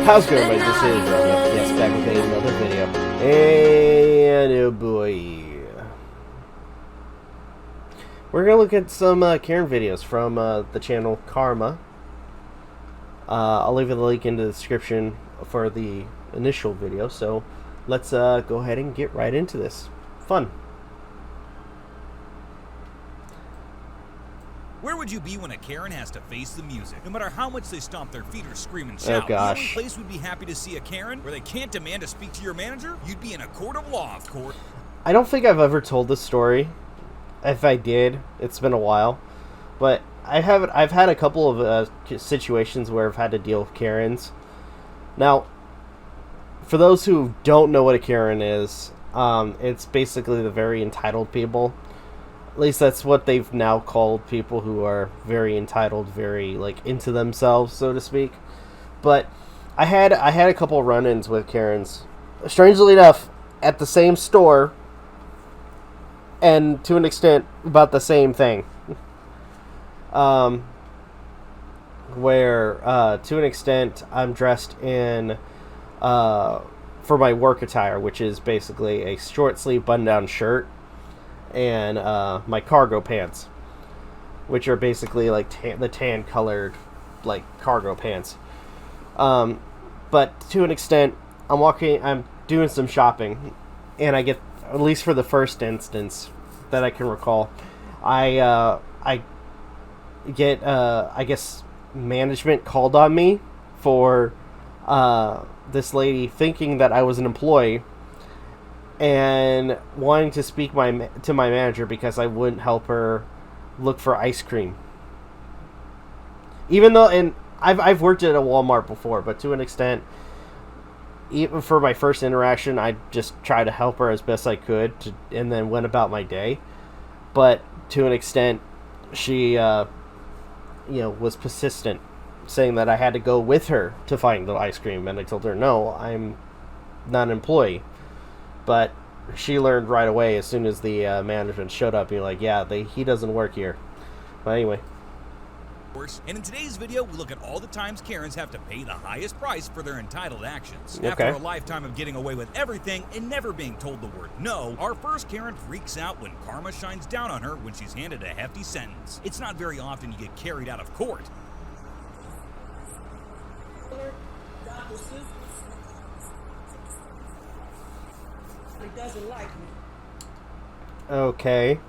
How's it going, everybody? This is yes, back with another video. And oh boy, we're gonna look at some Karen videos from the channel Karma. I'll leave a link in the description for the initial video. So let's go ahead and get right into this. Fun. Where would you be when a Karen has to face the music? No matter how much they stomp their feet or scream and shout, the only place we'd be happy to see a Karen where they can't demand to speak to your manager? You'd be in a court of law, of course. I don't think I've ever told this story. If I did, it's been a while. But I've had a couple of situations where I've had to deal with Karens. Now, for those who don't know what a Karen is, it's basically the very entitled people. At least that's what they've now called people who are very entitled, very like into themselves, so to speak. But I had a couple run-ins with Karens, strangely enough, at the same store, and to an extent about the same thing. Where to an extent I'm dressed in for my work attire, which is basically a short sleeve button-down shirt and my cargo pants, which are basically like the tan colored like cargo pants. But to an extent, I'm doing some shopping, and I get, at least for the first instance that I can recall, I get I guess management called on me for this lady thinking that I was an employee and wanting to speak to my manager because I wouldn't help her look for ice cream. Even though, and I've worked at a Walmart before, but to an extent, even for my first interaction, I just tried to help her as best I could, and then went about my day. But to an extent, she, was persistent, saying that I had to go with her to find the ice cream, and I told her, no, I'm not an employee. But she learned right away as soon as the management showed up. You're like, yeah, he doesn't work here. But anyway. And in today's video, we look at all the times Karens have to pay the highest price for their entitled actions. Okay. After a lifetime of getting away with everything and never being told the word no, our first Karen freaks out when karma shines down on her when she's handed a hefty sentence. It's not very often you get carried out of court. He doesn't like me. Okay.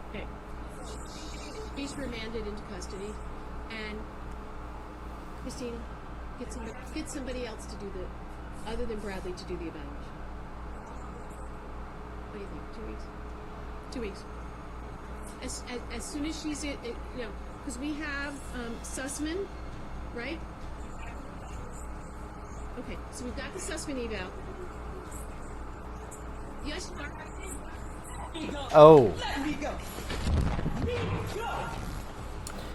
Okay. He's remanded into custody, and Christina, get somebody else to do the, other than Bradley, to do the evaluation. What do you think? 2 weeks? 2 weeks. As soon as she's in, because we have Sussman, right? Okay, so we've got the Sussman eval. Yes, oh.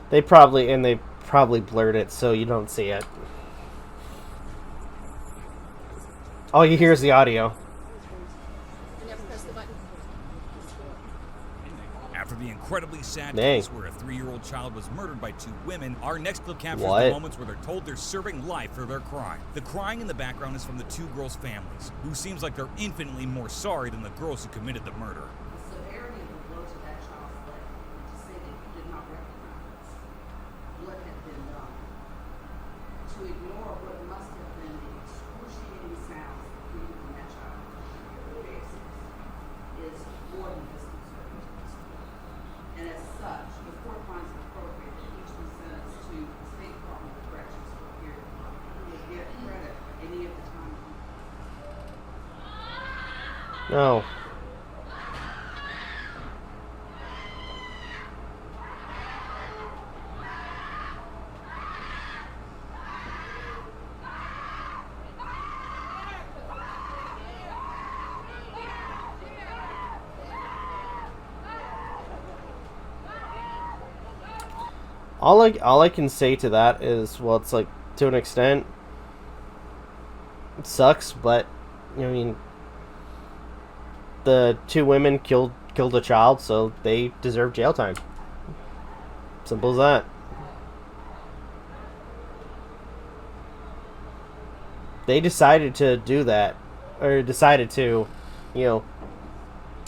They probably blurred it so you don't see it. All you hear is the audio. After the incredibly sad case where a 3-year-old child was murdered by 2 women, our next clip captures the moments where they're told they're serving life for their crime. The crying in the background is from the 2 girls' families, who seems like they're infinitely more sorry than the girls who committed the murder. The severity of the blow to that child's leg, to say that you did not recognize what had been done, to ignore what must have been the excruciating sounds coming from that child's faces, is more than disconcerting. And as such, the court finds it appropriate that each be sentenced to the State Department of Corrections for a period of time. Who will get credit any of the time. No. All I can say to that is, well, it's like, to an extent, it sucks, but I mean, the 2 women killed a child, so they deserve jail time. Simple as that. they decided to do that, or decided to, you know,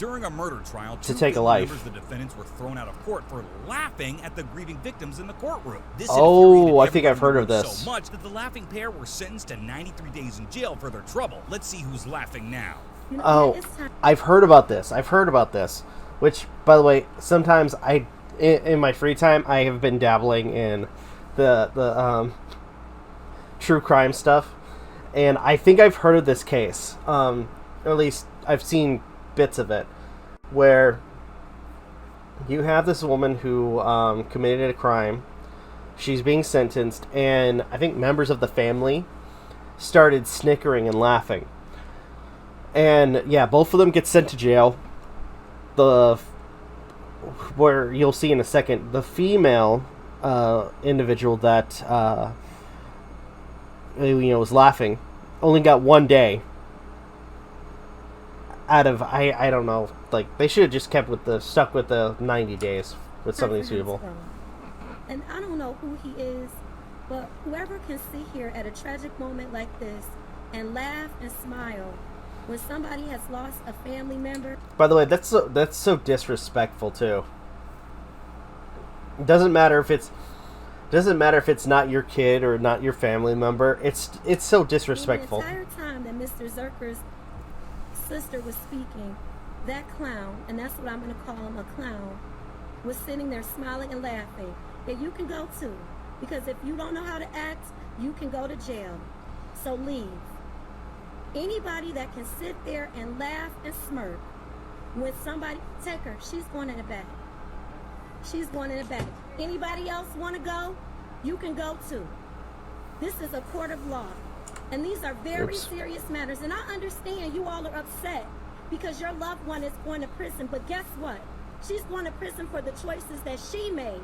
During a murder trial, to two take a family life. members of the defendants were thrown out of court for laughing at the grieving victims in the courtroom. This Oh, infuriated I think I've everyone heard in the of room this. so much that the laughing pair were sentenced to 93 days in jail for their trouble. Let's see who's laughing now. Oh, I've heard about this. Which, by the way, sometimes in my free time, I have been dabbling in the true crime stuff, and I think I've heard of this case. Or at least I've seen bits of it, where you have this woman who committed a crime. She's being sentenced, and I think members of the family started snickering and laughing. And yeah, both of them get sent to jail. Where you'll see in a second, the female individual that was laughing only got 1 day out of I don't know. Like, they should have just stuck with the 90 days with some of these people. And I don't know who he is, but whoever can sit here at a tragic moment like this and laugh and smile when somebody has lost a family member. By the way, that's so disrespectful too. It doesn't matter if it's not your kid or not your family member. It's so disrespectful. The entire time that Mr. Zerker's sister was speaking, that clown, and that's what I'm going to call him, a clown, was sitting there smiling and laughing. That you can go to, because if you don't know how to act, you can go to jail. So leave. Anybody that can sit there and laugh and smirk when somebody, take her, she's going in the back. She's going in the back. Anybody else want to go? You can go too. This is a court of law. And these are very serious matters. And I understand you all are upset because your loved one is going to prison. But guess what? She's going to prison for the choices that she made.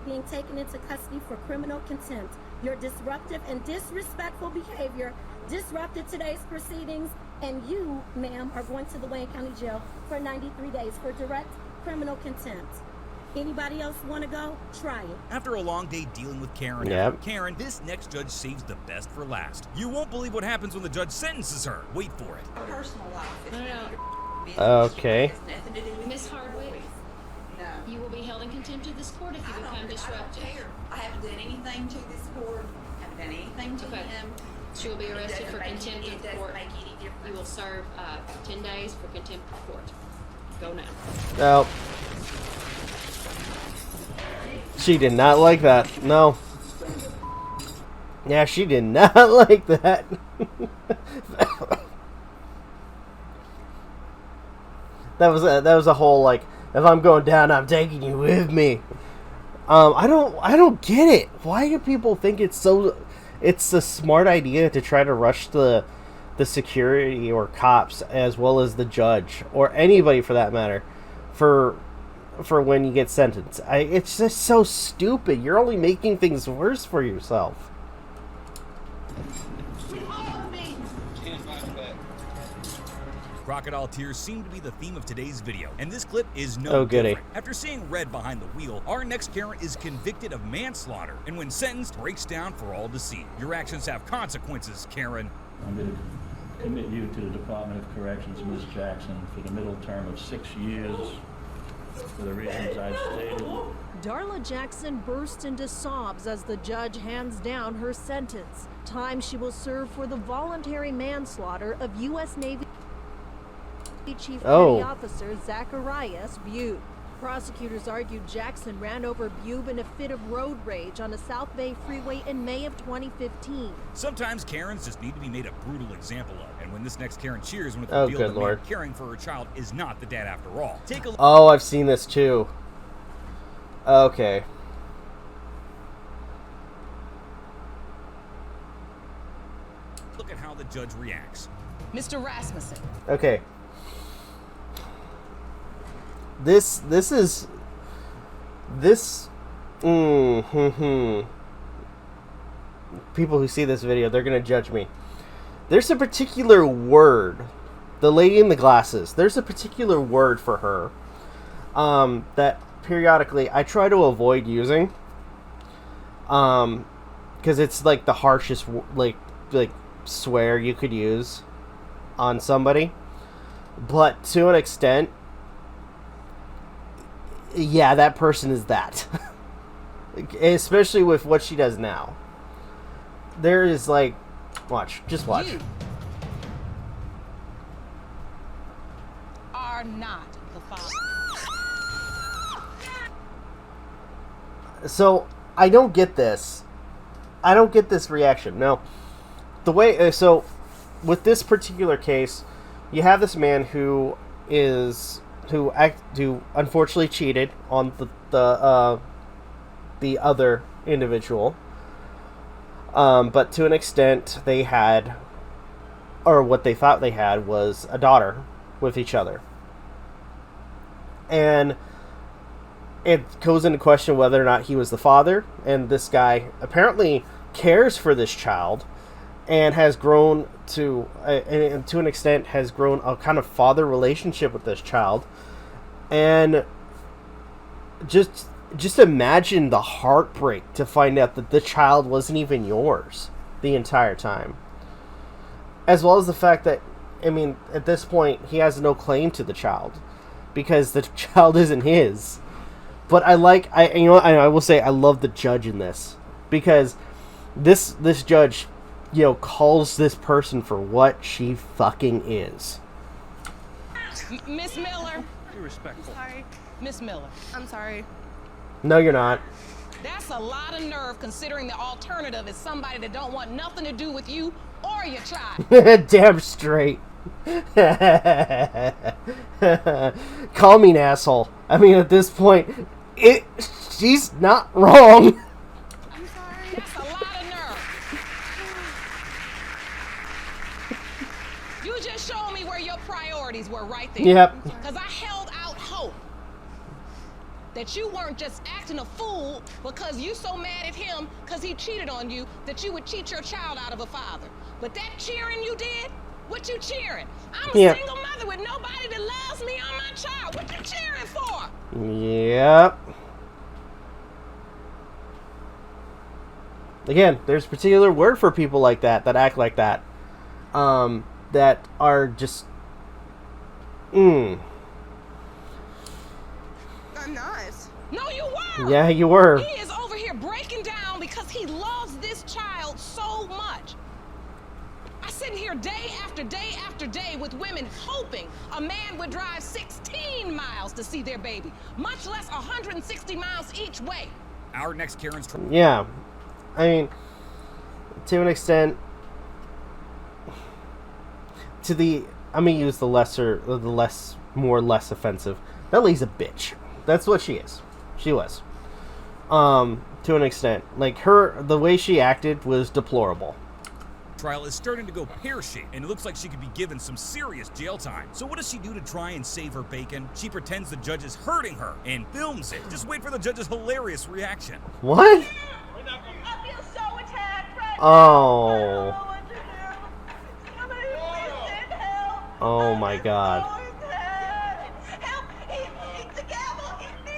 Being taken into custody for criminal contempt. Your disruptive and disrespectful behavior disrupted today's proceedings, and you, ma'am, are going to the Wayne County Jail for 93 days for direct criminal contempt. Anybody else want to go? Try it. After a long day dealing with Karen, this next judge saves the best for last. You won't believe what happens when the judge sentences her. Wait for it. Personal life. No. Okay. Miss Hardwick, you will be held in contempt of this court if you become disruptive. I don't care. I haven't done anything to this court. I haven't done anything to him. She will be arrested for contempt It of doesn't court. make any difference. You will serve 10 days for contempt of court. Go now. No. She did not like that. No. Yeah, she did not like that. That was a whole, like, if I'm going down, I'm taking you with me. I don't get it. Why do people think it's a smart idea to try to rush the security or cops as well as the judge or anybody for that matter for when you get sentenced? It's just so stupid. You're only making things worse for yourself. Crocodile tears seem to be the theme of today's video, and this clip is no different. After seeing red behind the wheel, our next Karen is convicted of manslaughter, and when sentenced, breaks down for all to see. Your actions have consequences, Karen. I'm going to commit you to the Department of Corrections, Ms. Jackson, for the middle term of 6 years for the reasons I've stated. Darla Jackson burst into sobs as the judge hands down her sentence. Time she will serve for the voluntary manslaughter of U.S. Navy Chief Petty Officer Zacharias Bube. Prosecutors argued Jackson ran over Bube in a fit of road rage on a South Bay freeway in May of 2015. Sometimes Karens just need to be made a brutal example of, and when this next Karen cheers when it's revealed that man caring for her child is not the dad after all. Take a look. Oh, I've seen this too. Okay. Look at how the judge reacts. Mr. Rasmussen. Okay. This people who see this video, they're gonna judge me. There's a particular word, the lady in the glasses, there's a particular word for her that periodically I try to avoid using because it's like the harshest, like swear you could use on somebody. But to an extent, yeah, that person is that. Especially with what she does now. There is like, watch, just watch. You are not the father. So, I don't get this. I don't get this reaction. No. The way, so, with this particular case, you have this man who unfortunately cheated on the other individual. But to an extent, they had, or what they thought they had, was a daughter with each other. And it goes into question whether or not he was the father, and this guy apparently cares for this child and has grown to, and to an extent, has grown a kind of father relationship with this child. And just imagine the heartbreak to find out that the child wasn't even yours the entire time. As well as the fact that, I mean, at this point, he has no claim to the child because the child isn't his. But I will say I love the judge in this, because this judge, calls this person for what she fucking is. Miss Miller. Be respectful. Sorry. Miss Miller. I'm sorry. No, you're not. That's a lot of nerve, considering the alternative is somebody that don't want nothing to do with you or your child. Damn straight. Call me an asshole. I mean, at this point, she's not wrong. I'm sorry. That's a lot of nerve. You just showed me where your priorities were right there. Yep. Because I held out hope that you weren't just acting a fool because you so mad at him because he cheated on you that you would cheat your child out of a father. But that cheering you did, what you cheering? I'm a single mother with nobody that loves me or my child. What you cheering for? Yep. Again, there's a particular word for people like that act like that. That are just... I'm not. No, you were. Yeah, you were. He is over here breaking down because he loves this child so much. I sit here day after day after day with women hoping a man would drive 16 miles to see their baby, much less 160 miles each way. Our next Karen's... Yeah. I mean, to an extent, I'm going to use the less offensive. That lady's a bitch. That's what she is. She was. To an extent. Like, the way she acted was deplorable. Trial is starting to go pear-shaped, and it looks like she could be given some serious jail time. So what does she do to try and save her bacon? She pretends the judge is hurting her and films it. Just wait for the judge's hilarious reaction. What? I feel so attacked right Oh. now. Somebody please send help. Oh my god. Help! It's the gavel! It's me!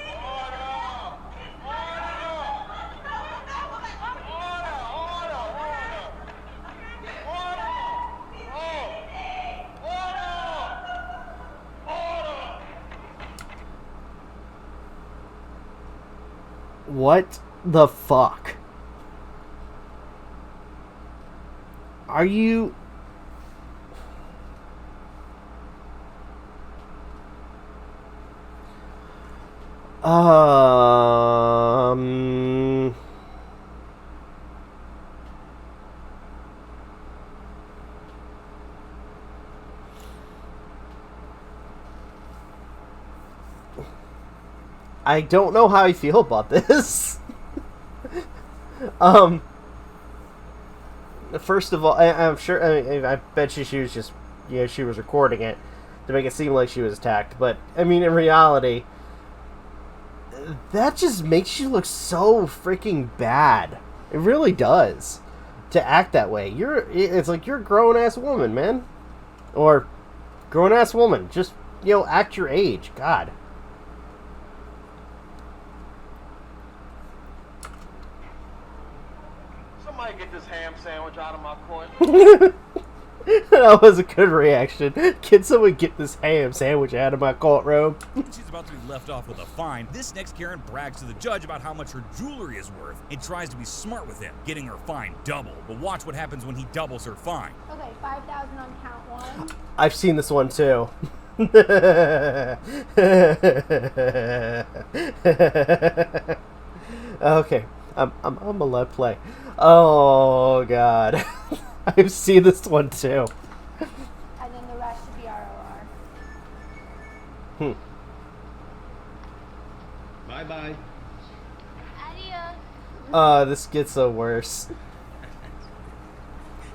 What the fuck? Are you... I don't know how I feel about this. First of all, I'm sure, I bet she was just, she was recording it to make it seem like she was attacked. But, I mean, in reality, that just makes you look so freaking bad. It really does. To act that way. It's like you're a grown-ass woman, man. Or, grown-ass woman. Just, act your age. God. Somebody get this ham sandwich out of my court. That was a good reaction. Can someone get this ham sandwich out of my courtroom? She's about to be left off with a fine. This next Karen brags to the judge about how much her jewelry is worth and tries to be smart with him, getting her fine doubled. But watch what happens when he doubles her fine. Okay, 5,000 on count one. I've seen this one too. Okay, I'm gonna let play. Oh god. I've seen this one too. And then the rest should be ROR. Bye-bye. Adios. This gets so worse.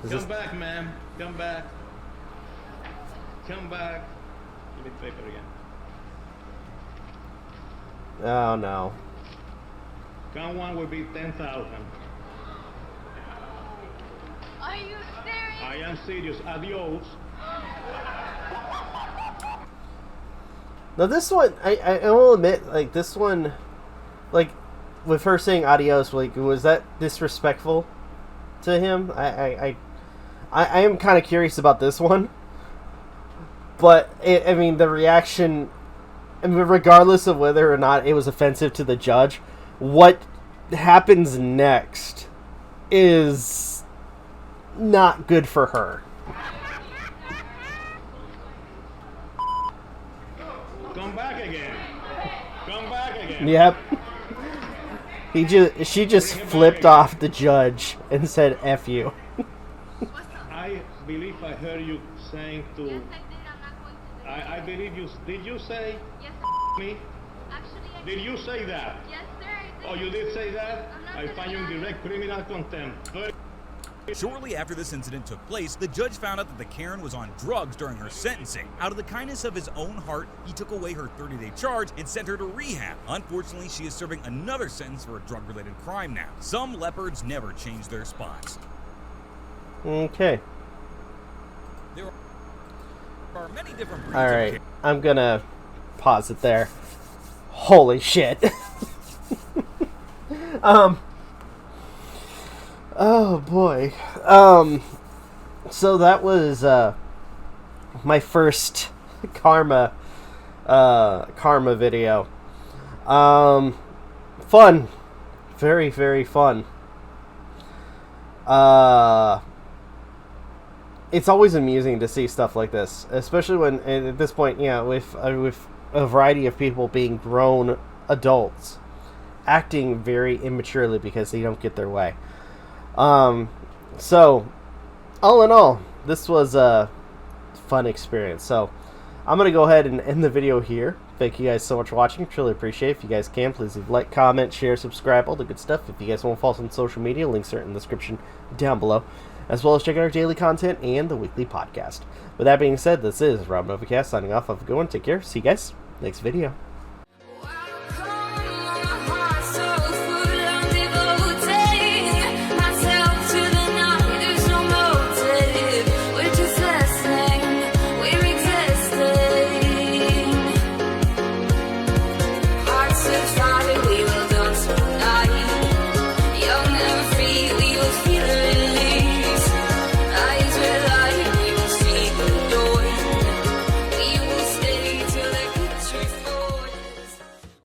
Come back, ma'am. Come back. Come back. Give me the paper again. Oh no. Count one will be 10,000. Are you serious? I am serious. Adios. Now this one, I will admit, like this one, like with her saying adios, like was that disrespectful to him? I am kind of curious about this one, but I mean the reaction, I mean, regardless of whether or not it was offensive to the judge, what happens next is not good for her. Come back again. Come back again. Yep. She just flipped off the judge and said F you. I believe I heard you saying to... Yes, I did. I'm not going to do it. I believe you... Did you say Yes, me? actually, I Did you say that? Yes, sir, I did. Oh, you did say that? I'm not I gonna find you in lie. direct criminal contempt. Shortly after this incident took place, the judge found out that the Karen was on drugs during her sentencing. Out of the kindness of his own heart, he took away her 30-day charge and sent her to rehab. Unfortunately, she is serving another sentence for a drug-related crime now. Some leopards never change their spots. Okay. There are many different breeds Alright, of I'm gonna pause it there. Holy shit. Oh boy. So that was my first karma video. Fun. Very, very fun. It's always amusing to see stuff like this, especially when at this point, yeah, with a variety of people being grown adults acting very immaturely because they don't get their way. So all in all, this was a fun experience. So I'm gonna go ahead and end the video here. Thank you guys so much for watching. Truly appreciate it. If you guys can, please leave a like, comment, share, subscribe, all the good stuff. If you guys want to follow us on social media, links are in the description down below, as well as check out our daily content and the weekly podcast. With that being said, this is Rob Novakast signing off. Have a good one. Take care. See you guys next video.